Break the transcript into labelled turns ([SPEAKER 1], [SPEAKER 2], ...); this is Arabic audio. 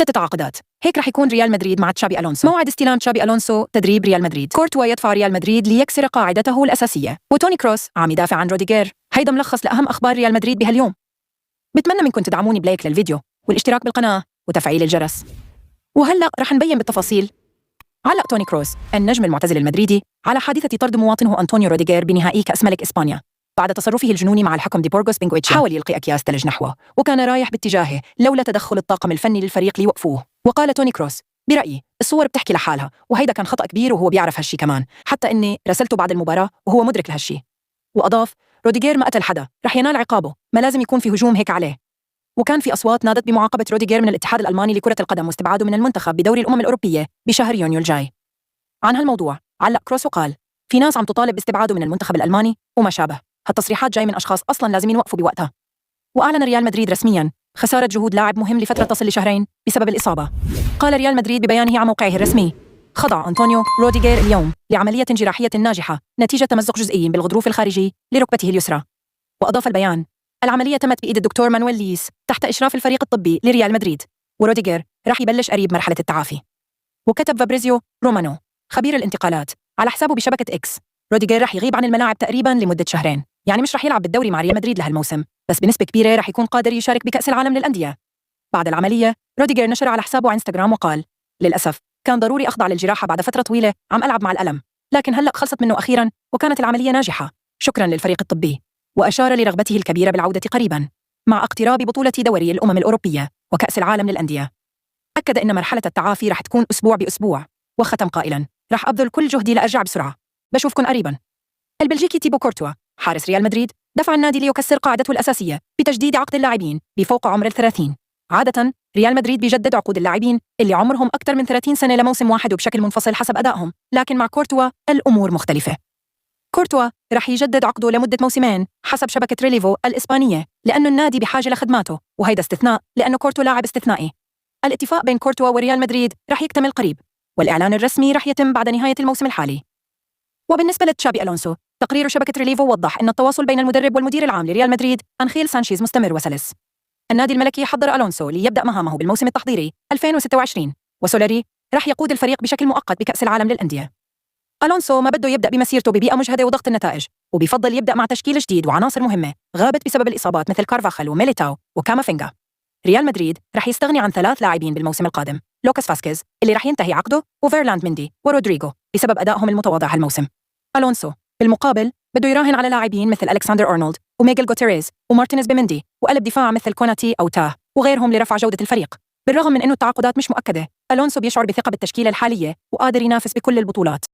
[SPEAKER 1] 6 تعاقدات. هيك رح يكون ريال مدريد مع تشابي ألونسو. موعد استلام تشابي ألونسو تدريب ريال مدريد. كورتوا يدفع ريال مدريد ليكسر قاعدته الأساسية. وتوني كروس عم يدافع عن روديغير. هيدا ملخص لأهم أخبار ريال مدريد بهاليوم. بتمنى منكم تدعموني بلايك للفيديو والاشتراك بالقناة وتفعيل الجرس. وهلأ رح نبين بالتفاصيل. علق توني كروس النجم المعتزل المدريدي على حادثة طرد مواطنه أنطونيو روديغير بنهائي كأس ملك إسبانيا بعد تصرفه الجنوني مع الحكم دي بورغوس بنغويتشا. حاول يلقي أكياس ثلج نحوه وكان رايح باتجاهه لولا تدخل الطاقم الفني للفريق ليوقفوه. وقال توني كروس: برأيي الصور بتحكي لحالها، وهيدا كان خطأ كبير وهو بيعرف هالشي كمان، حتى إني رسلته بعد المباراة وهو مدرك لهالشي. وأضاف: روديغير ما قتل حدا، رح ينال عقابه، ما لازم يكون في هجوم هيك عليه. وكان في أصوات نادت بمعاقبة روديغير من الاتحاد الألماني لكرة القدم واستبعاده من المنتخب بدوري الأمم الأوروبية بشهر يونيو الجاي. عن هالموضوع علق كروس وقال: في ناس عم تطالب باستبعاده من المنتخب الألماني وما شابه، هالتصريحات جاي من أشخاص أصلاً لازم يوقفوا بوقتها. وأعلن ريال مدريد رسمياً خسارة جهود لاعب مهم لفترة تصل لشهرين بسبب الإصابة. قال ريال مدريد ببيانه على موقعه الرسمي: خضع أنطونيو روديغير اليوم لعملية جراحية ناجحة نتيجة تمزق جزئي بالغضروف الخارجي لركبته اليسرى. وأضاف البيان: العملية تمت بإيد الدكتور مانويل ليس تحت إشراف الفريق الطبي لريال مدريد، وروديغير رح يبلش قريب مرحلة التعافي. وكتب فابريزيو رومانو خبير الانتقالات على حسابه بشبكة إكس: روديغير رح يغيب عن الملاعب تقريباً لمدة شهرين، يعني مش رح يلعب بالدوري مع ريال مدريد لهالموسم، بس بنسبة كبيرة رح يكون قادر يشارك بكأس العالم للأندية. بعد العملية روديغير نشر على حسابه على انستغرام وقال: للأسف كان ضروري أخضع للجراحة بعد فترة طويلة عم ألعب مع الألم، لكن هلأ خلصت منه أخيراً وكانت العملية ناجحة، شكراً للفريق الطبي. وأشار لرغبته الكبيرة بالعودة قريباً مع اقتراب بطولة دوري الأمم الأوروبية وكأس العالم للأندية. أكد إن مرحلة التعافي رح تكون أسبوع بأسبوع، وختم قائلاً: رح أبذل كل جهدي لأرجع بسرعة، بشوفكن قريباً. البلجيكي تيبو كورتوا حارس ريال مدريد دفع النادي ليكسر قاعدته الأساسية بتجديد عقد اللاعبين بفوق عمر 30. عادة ريال مدريد بيجدد عقود اللاعبين اللي عمرهم أكثر من 30 سنة لموسم واحد وبشكل منفصل حسب أدائهم، لكن مع كورتوا الأمور مختلفة. كورتوا رح يجدد عقده لمدة موسمين حسب شبكة ريليفو الإسبانية لأنه النادي بحاجة لخدماته، وهيدا استثناء لأنه كورتوا لاعب استثنائي. الاتفاق بين كورتوا وريال مدريد رح يكتمل قريب، والإعلان الرسمي رح يتم بعد نهاية الموسم الحالي. وبالنسبة لتشابي ألونسو، تقرير شبكة ريليفو وضح أن التواصل بين المدرب والمدير العام لريال مدريد أنخيل سانشيز مستمر وسلس. النادي الملكي حضر ألونسو ليبدأ مهامه بالموسم التحضيري 2026، وسولاري رح يقود الفريق بشكل مؤقت بكأس العالم للأندية. ألونسو ما بده يبدأ بمسيرته ببيئة مجهدة وضغط النتائج، وبيفضل يبدأ مع تشكيل جديد وعناصر مهمة غابت بسبب الإصابات مثل كارفاخال وميليتاو وكامافينجا. ريال مدريد رح يستغني عن 3 لاعبين بالموسم القادم: لوكاس فاسكيز اللي رح ينتهي عقده، وفيرلاند مندي ورودريغو بسبب أدائهم المتواضع هالموسم. ألونسو بالمقابل بده يراهن على لاعبين مثل ألكسندر أرنولد وميغيل غوتيريز ومارتينيز بيمندي وقلب دفاع مثل كوناتي أو تاه وغيرهم لرفع جودة الفريق. بالرغم من إنه التعاقدات مش مؤكدة، ألونسو بيشعر بثقة بالتشكيلة الحالية وقادر ينافس بكل البطولات.